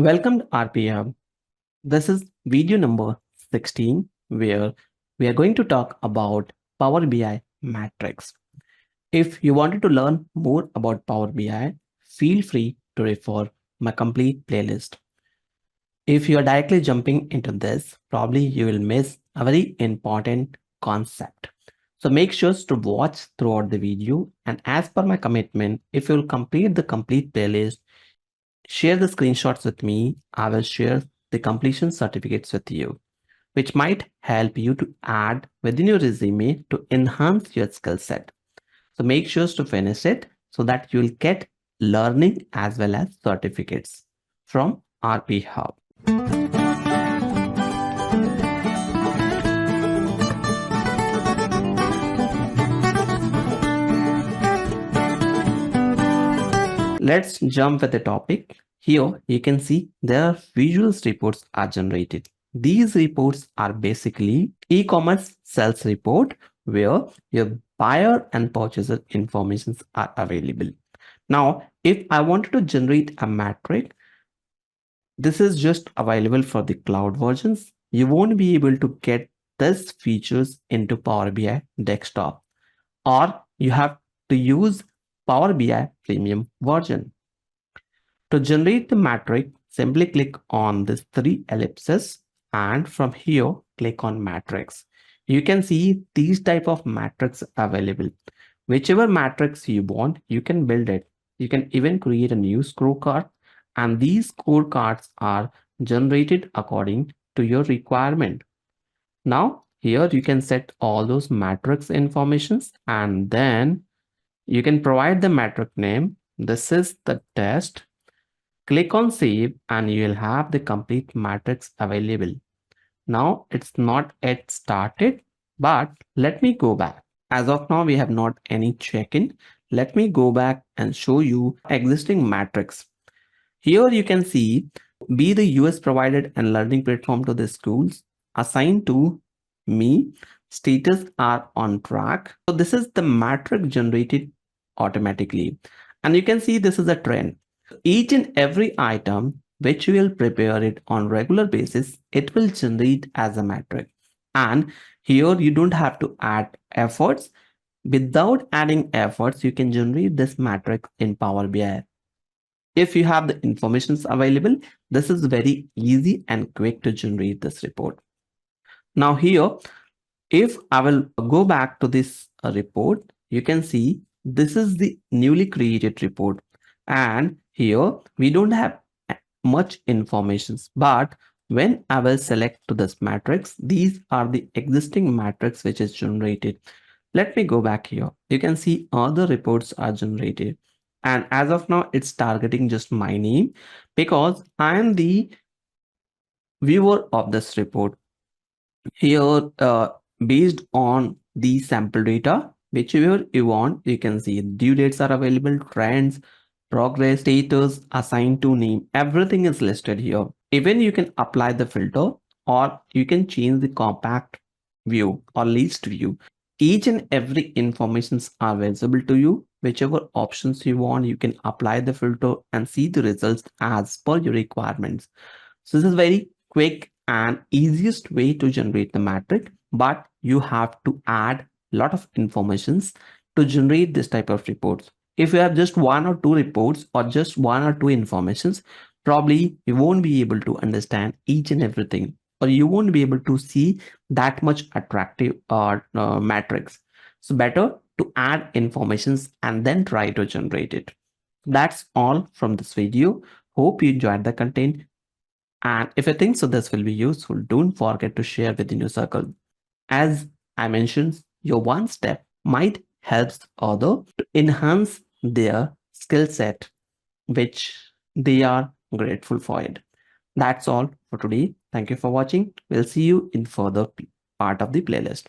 Welcome to RPM. This is video number 16, where we are going to talk about Power BI matrix. If you wanted to learn more about Power BI, feel free to refer my complete playlist. If you are directly jumping into this, probably you will miss a very important concept. So make sure to watch throughout the video, and as per my commitment, if you will complete the complete playlist, share the screenshots with me. I will share the completion certificates with you, which might help you to add within your resume to enhance your skill set. So make sure to finish it so that you will get learning as well as certificates from RP Hub. Let's jump with the topic. Here you can see there visuals reports are generated. These reports are basically e-commerce sales report where your buyer and purchaser informations are available. Now, if I wanted to generate a metric, this is just available for the cloud versions. You won't be able to get this features into Power BI desktop, or you have to use Power BI premium version. To generate the metric, simply click on these three ellipses, and from here, click on matrix. You can see these type of matrix available. Whichever matrix you want, you can build it. You can even create a new scorecard, and these scorecards are generated according to your requirement. Now, here you can set all those matrix informations, and then you can provide the metric name. This is the test. Click on save and you will have the complete matrix available. Now it's not yet started, but let me go back. As of now, we have not any check-in. Let me go back and show you existing matrix. Here you can see be the US provided and learning platform to the schools, assigned to me, status are on track. So this is the matrix generated automatically. And you can see this is a trend. Each and every item which we will prepare it on regular basis, it will generate as a metric. And here you don't have to add efforts. Without adding efforts, you can generate this metric in Power BI. If you have the informations available, this is very easy and quick to generate this report. Now here, if I will go back to this report, you can see this is the newly created report. And here we don't have much informations, but when I will select to this matrix, these are the existing matrix which is generated. Let me go back here. You can see other reports are generated. And as of now, it's targeting just my name because I am the viewer of this report. Here, based on the sample data, whichever you want, you can see due dates are available, trends, progress, status, assigned to name, everything is listed here. Even you can apply the filter, or you can change the compact view or list view. Each and every informations are visible to you. Whichever options you want, you can apply the filter and see the results as per your requirements. So this is very quick and easiest way to generate the metric, but you have to add a lot of informations to generate this type of reports. If you have just one or two reports or just one or two informations, probably you won't be able to understand each and everything, or you won't be able to see that much attractive metrics. So better to add informations and then try to generate it. That's all from this video. Hope you enjoyed the content. And if you think so this will be useful, don't forget to share within your circle. As I mentioned, your one step might help other to enhance their skill set, which they are grateful for it. That's all for today. Thank you for watching. We'll see you in further part of the playlist.